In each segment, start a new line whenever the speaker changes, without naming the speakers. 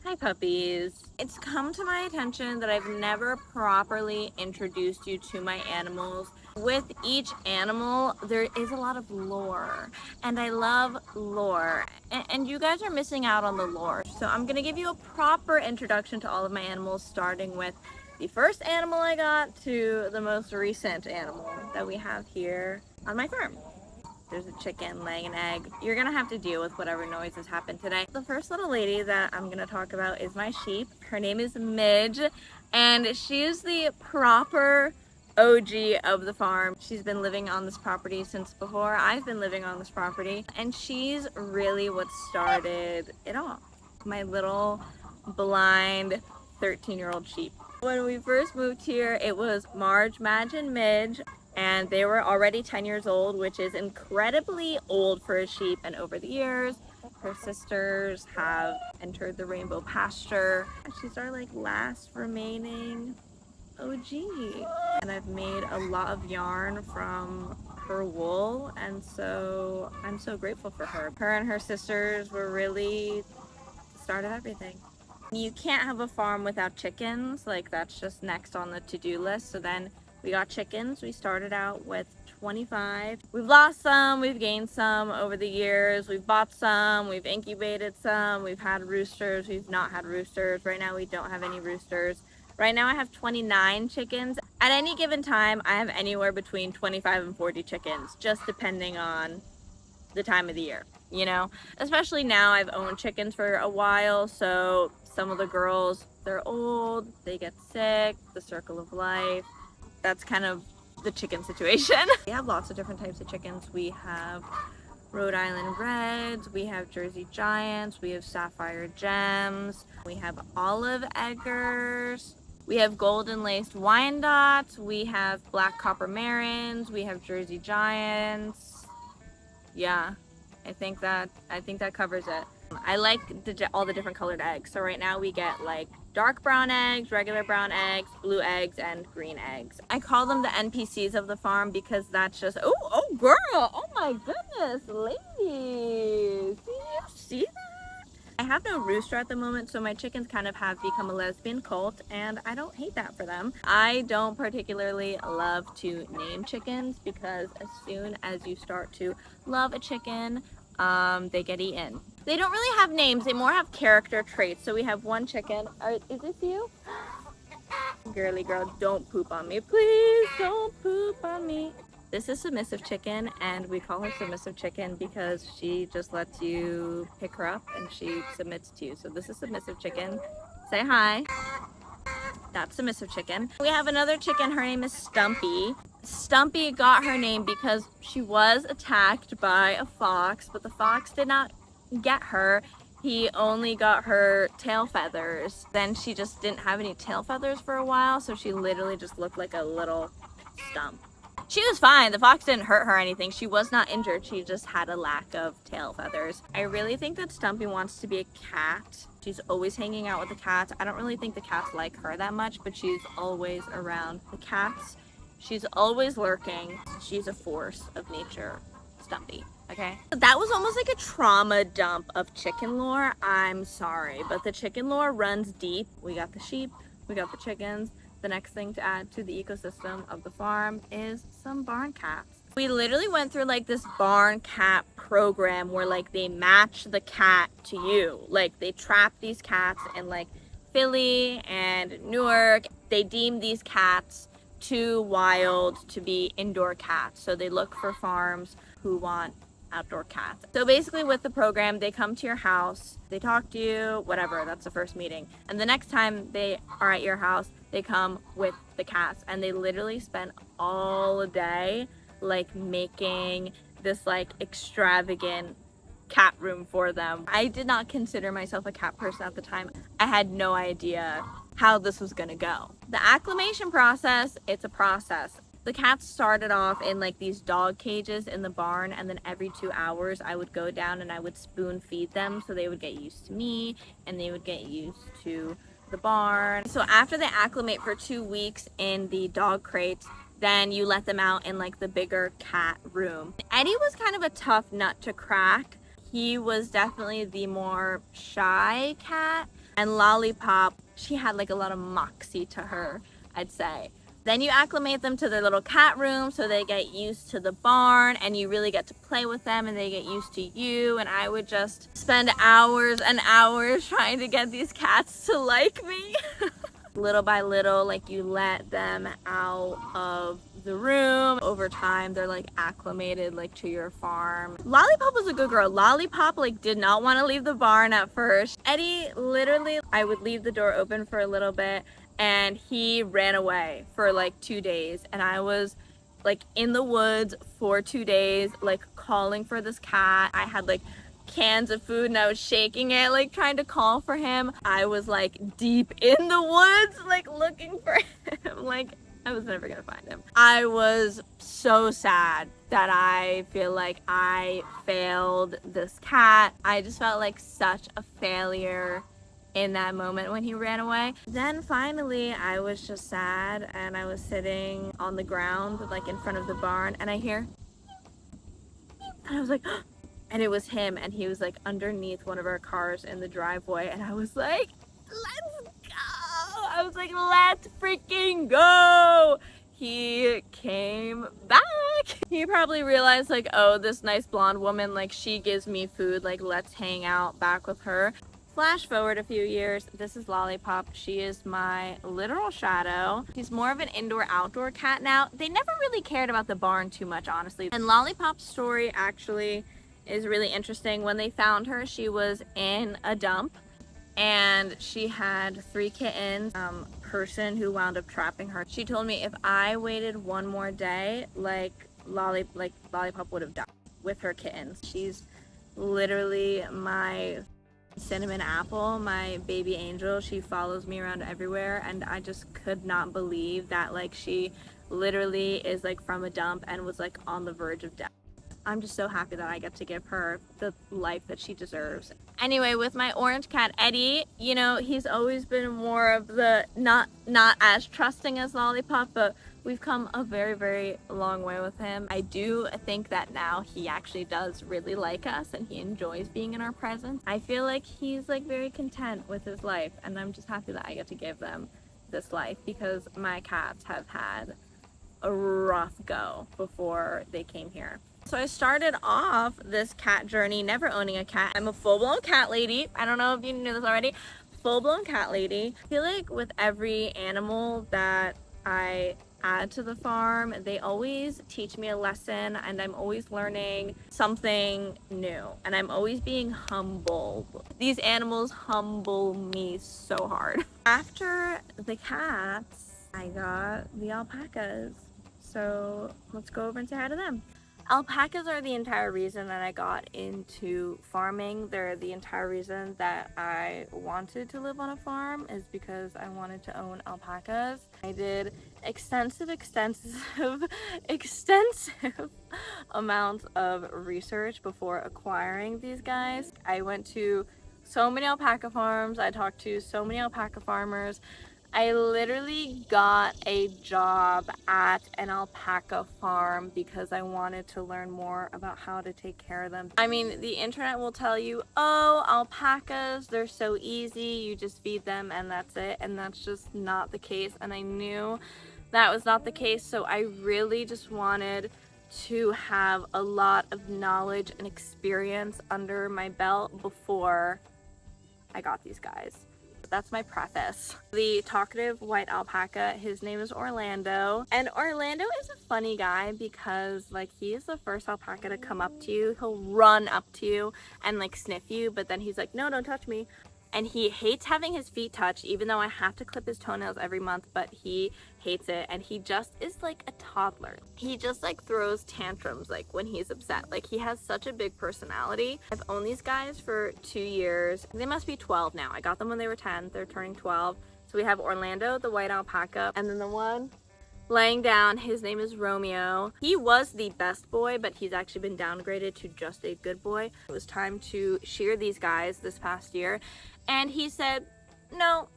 Hi puppies. It's come to my attention that I've never properly introduced you to my animals. With each animal, there is a lot of lore, and I love lore, and you guys are missing out on the lore. So I'm gonna give you a proper introduction to all of my animals, starting with the first animal I got to the most recent animal that we have here on my farm. There's a chicken laying an egg. You're gonna have to deal with whatever noises happen today. The first little lady that I'm gonna talk about is my sheep. Her name is Midge, and she is the proper OG of the farm. She's been living on this property since before I've been living on this property, and she's really what started it all. My little blind 13-year-old sheep. When we first moved here, it was Marge, Madge, and Midge, and they were already 10 years old, which is incredibly old for a sheep. And over the years, her sisters have entered the rainbow pasture. She's our last remaining OG. And I've made a lot of yarn from her wool, and so I'm so grateful for her. Her and her sisters were really the start of everything. You can't have a farm without chickens, that's just next on the to-do list. So then we got chickens. We started out with 25. We've lost some, we've gained some over the years. We've bought some, we've incubated some, we've had roosters, we've not had roosters. Right now we don't have any roosters. Right now I have 29 chickens. At any given time, I have anywhere between 25 and 40 chickens, just depending on the time of the year, especially now. I've owned chickens for a while, so some of the girls, they're old, they get sick, the circle of life. That's kind of the chicken situation. We have lots of different types of chickens. We have Rhode Island Reds, we have Jersey Giants, we have Sapphire Gems, we have Olive Eggers, we have Golden Laced Wyandottes, we have Black Copper Marins, we have Jersey Giants. Yeah, I think that covers it. I like all the different colored eggs. So right now we get dark brown eggs, regular brown eggs, blue eggs, and green eggs. I call them the NPCs of the farm because that's just, oh girl, oh my goodness, ladies, do you see that? I have no rooster at the moment, so my chickens kind of have become a lesbian cult, and I don't hate that for them. I don't particularly love to name chickens because as soon as you start to love a chicken, they get eaten. They don't really have names, they more have character traits. So we have one chicken. Is this you? Girly girl, don't poop on me. Please don't poop on me. This is Submissive Chicken, and we call her Submissive Chicken because she just lets you pick her up and she submits to you. So this is Submissive Chicken. Say hi. That's Submissive Chicken. We have another chicken. Her name is Stumpy. Stumpy got her name because she was attacked by a fox, but the fox did not get her. He only got her tail feathers. Then she just didn't have any tail feathers for a while, so she literally just looked like a little stump. She was fine. The fox didn't hurt her or anything. She was not injured. She just had a lack of tail feathers. I really think that Stumpy wants to be a cat. She's always hanging out with the cats. I don't really think the cats like her that much, but she's always around the cats. She's always lurking. She's a force of nature, Stumpy, okay? That was almost like a trauma dump of chicken lore. I'm sorry, but the chicken lore runs deep. We got the sheep, we got the chickens. The next thing to add to the ecosystem of the farm is some barn cats. We literally went through this barn cat program where they match the cat to you. They trap these cats in Philly and Newark. They deem these cats too wild to be indoor cats, so they look for farms who want outdoor cats. So basically with the program, they come to your house, they talk to you, whatever, that's the first meeting. And the next time they are at your house, they come with the cats, and they literally spend all day making this extravagant cat room for them. I did not consider myself a cat person at the time. I had no idea how this was gonna go. The acclimation process, it's a process. The cats started off in these dog cages in the barn, and then every 2 hours I would go down and I would spoon feed them so they would get used to me and they would get used to the barn. So after they acclimate for 2 weeks in the dog crates, then you let them out in the bigger cat room. Eddie was kind of a tough nut to crack. He was definitely the more shy cat. And Lollipop, she had like a lot of moxie to her, I'd say. Then you acclimate them to their little cat room so they get used to the barn, and you really get to play with them and they get used to you. And I would just spend hours and hours trying to get these cats to like me. Little by little, like, you let them out of the room. Over time, they're like acclimated like to your farm. Lollipop was a good girl. Lollipop like did not want to leave the barn at first. Eddie, literally, I would leave the door open for a little bit and he ran away for like 2 days, and I was like in the woods for 2 days like calling for this cat. I had like cans of food and I was shaking it like trying to call for him. I was like deep in the woods like looking for him. Like, I was never gonna find him. I was so sad that I feel like I failed this cat. I just felt like such a failure in that moment when he ran away. Then finally I was just sad and I was sitting on the ground like in front of the barn and I hear, and I was like, and it was him, and he was like underneath one of our cars in the driveway, and I was like, let's go. I was like, let's freaking go. He came back. He probably realized like, oh, this nice blonde woman, like she gives me food, like let's hang out back with her. Flash forward a few years, this is Lollipop. She is my literal shadow. She's more of an indoor-outdoor cat now. They never really cared about the barn too much, honestly. And Lollipop's story actually is really interesting. When they found her, she was in a dump and she had 3 kittens. Person who wound up trapping her, she told me if I waited one more day, like Lollipop would have died with her kittens. She's literally my cinnamon apple, my baby angel. She follows me around everywhere, and I just could not believe that like she literally is like from a dump and was like on the verge of death. I'm just so happy that I get to give her the life that she deserves. Anyway, with my orange cat Eddie, you know, he's always been more of the not as trusting as Lollipop, but we've come a very, very long way with him. I do think that now he actually does really like us and he enjoys being in our presence. I feel like he's like very content with his life, and I'm just happy that I get to give them this life because my cats have had a rough go before they came here. So I started off this cat journey never owning a cat. I'm a full-blown cat lady. I don't know if you knew this already. Full-blown cat lady. I feel like with every animal that I add to the farm, they always teach me a lesson, and I'm always learning something new, and I'm always being humbled. These animals humble me so hard. After the cats, I got the alpacas. So let's go over and say hi to them. Alpacas are the entire reason that I got into farming. They're the entire reason that I wanted to live on a farm, is because I wanted to own alpacas. I did extensive amounts of research before acquiring these guys. I went to so many alpaca farms. I talked to so many alpaca farmers. I literally got a job at an alpaca farm because I wanted to learn more about how to take care of them. I mean, the internet will tell you, oh, alpacas, they're so easy, you just feed them and that's it. And that's just not the case. And I knew that was not the case. So I really just wanted to have a lot of knowledge and experience under my belt before I got these guys. That's my preface. The talkative white alpaca, his name is Orlando. And Orlando is a funny guy because like he is the first alpaca to come up to you. He'll run up to you and like sniff you, but then he's like, no, don't touch me. And he hates having his feet touched, even though I have to clip his toenails every month, but he hates it. And he just is like a toddler. He just like throws tantrums like when he's upset. Like he has such a big personality. I've owned these guys for 2 years. They must be 12 now. I got them when they were 10. They're turning 12. So we have Orlando, the white alpaca, and then the one laying down, his name is Romeo. He was the best boy, but he's actually been downgraded to just a good boy. It was time to shear these guys this past year. And he said, no,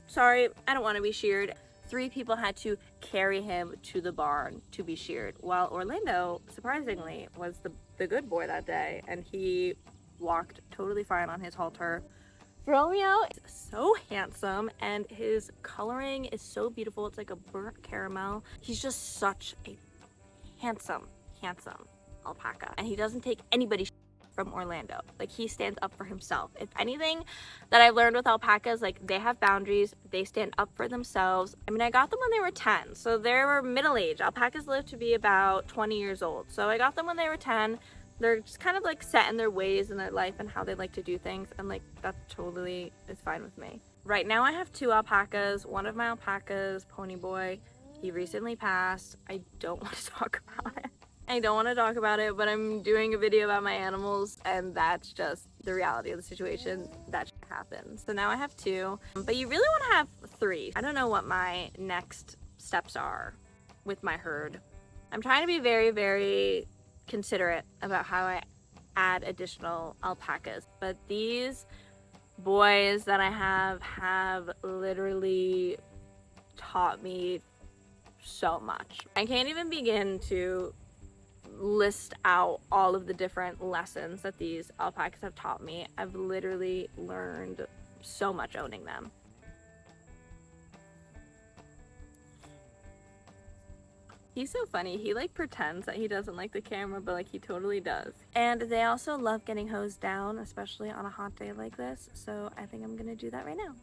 sorry, I don't want to be sheared. 3 people had to carry him to the barn to be sheared, while Orlando, surprisingly, was the good boy that day, and he walked totally fine on his halter. Romeo is so handsome and his coloring is so beautiful. It's like a burnt caramel. He's just such a handsome alpaca, and he doesn't take anybody from Orlando. Like, he stands up for himself. If anything that I've learned with alpacas, like, they have boundaries, they stand up for themselves. I mean, I got them when they were 10, so they were middle-aged. Alpacas live to be about 20 years old, so I got them when they were 10. They're just kind of like set in their ways in their life and how they like to do things, and like that totally is fine with me. Right now I have 2 alpacas. One of my alpacas, Pony Boy, he recently passed. I don't want to talk about it. I don't want to talk about it, but I'm doing a video about my animals, and that's just the reality of the situation. That happens. So now I have 2, but you really want to have 3. I don't know what my next steps are with my herd. I'm trying to be very, very considerate about how I add additional alpacas, but these boys that I have literally taught me so much. I can't even begin to list out all of the different lessons that these alpacas have taught me. I've literally learned so much owning them. He's so funny. He like pretends that he doesn't like the camera, but like he totally does. And they also love getting hosed down, especially on a hot day like this. So I think I'm gonna do that right now.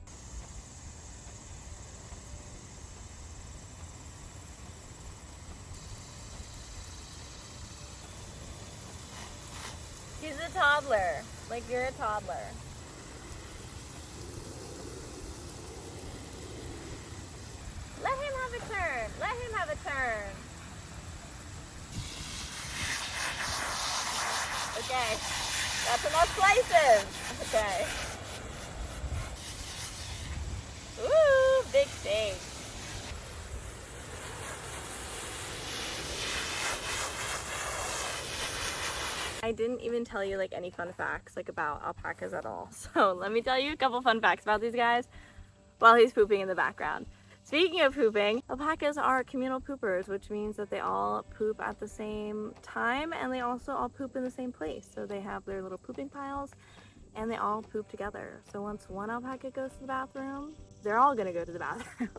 He's a toddler. Like, you're a toddler. Let him have a turn. Let him have a turn. Okay. That's enough slices. Okay. Ooh, big steak. I didn't even tell you like any fun facts like about alpacas at all. So let me tell you a couple fun facts about these guys while he's pooping in the background. Speaking of pooping, alpacas are communal poopers, which means that they all poop at the same time, and they also all poop in the same place. So they have their little pooping piles and they all poop together. So once one alpaca goes to the bathroom, they're all gonna go to the bathroom.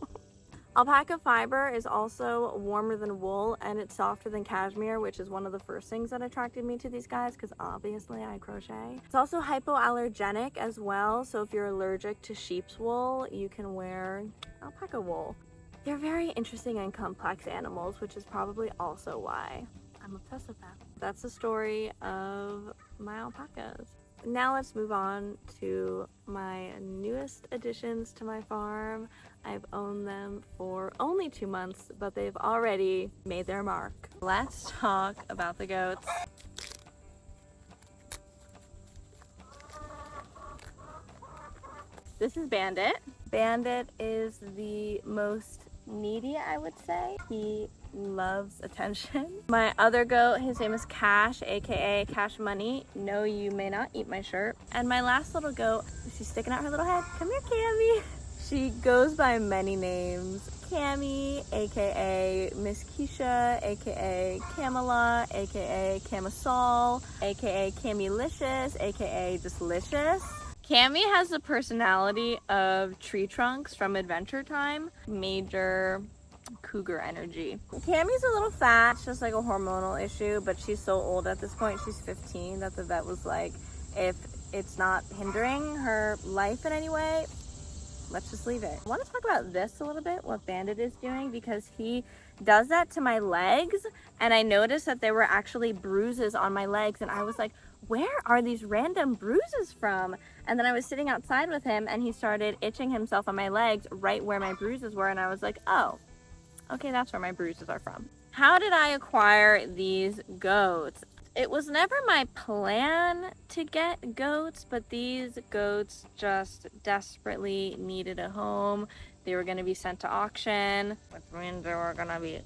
Alpaca fiber is also warmer than wool, and it's softer than cashmere, which is one of the first things that attracted me to these guys because obviously I crochet. It's also hypoallergenic as well, so if you're allergic to sheep's wool, you can wear alpaca wool. They're very interesting and complex animals, which is probably also why I'm obsessed with them. That's the story of my alpacas. Now let's move on to my newest additions to my farm. I've owned them for only 2 months, but they've already made their mark. Let's talk about the goats. This is Bandit. Bandit is the most needy, I would say. He loves attention. My other goat, his name is Cash, aka Cash Money. No, you may not eat my shirt. And my last little goat, she's sticking out her little head. Come here, Cammy. She goes by many names. Cammy, aka Miss Keisha, aka Camilla, aka Camisol, aka Cammylicious, aka just Licious. Cammy has the personality of Tree Trunks from Adventure Time. Major cougar energy. Cammy's a little fat, it's just like a hormonal issue, but she's so old at this point, she's 15, that the vet was like, if it's not hindering her life in any way, let's just leave it. I want to talk about this a little bit, what Bandit is doing, because he does that to my legs, and I noticed that there were actually bruises on my legs, and I was like, where are these random bruises from? And then I was sitting outside with him, and he started itching himself on my legs right where my bruises were, and I was like, oh, okay, that's where my bruises are from. How did I acquire these goats? It was never my plan to get goats, but these goats just desperately needed a home. They were gonna be sent to auction, which means they were gonna be...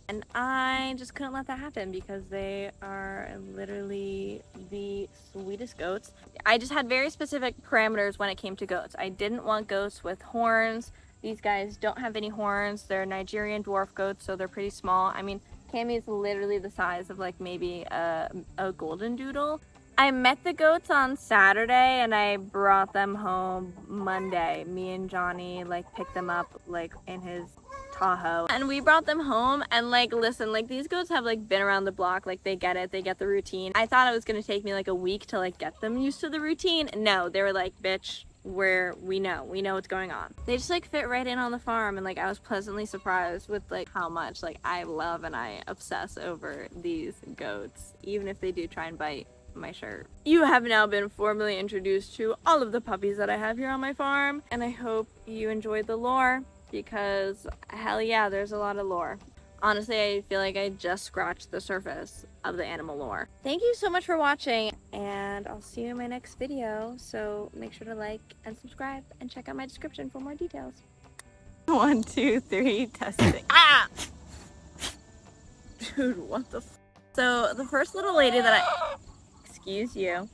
And I just couldn't let that happen because they are literally the sweetest goats. I just had very specific parameters when it came to goats. I didn't want goats with horns. These guys don't have any horns. They're Nigerian dwarf goats, so they're pretty small. I mean, Cammy is literally the size of like maybe a golden doodle. I met the goats on Saturday and I brought them home Monday. Me and Johnny like picked them up like in his Tahoe, and we brought them home. And like, listen, like these goats have like been around the block, like they get it, they get the routine. I thought it was gonna take me like a week to like get them used to the routine. No, they were like, bitch, we know what's going on. They just like fit right in on the farm, and like I was pleasantly surprised with like how much like I love and I obsess over these goats, even if they do try and bite my shirt. You have now been formally introduced to all of the puppies that I have here on my farm, and I hope you enjoyed the lore, because hell yeah, there's a lot of lore. Honestly, I feel like I just scratched the surface of the animal lore. Thank you so much for watching, and I'll see you in my next video. So make sure to like and subscribe and check out my description for more details. 1, 2, 3, testing. Ah! Dude, what the f. So the first little lady that excuse you.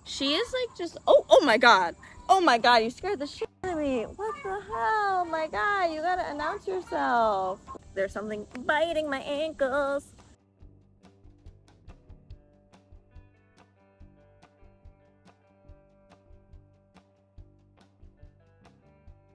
She is like just, oh my god. Oh my god, you scared the shit out of me. What the hell? My god, you gotta announce yourself. There's something biting my ankles.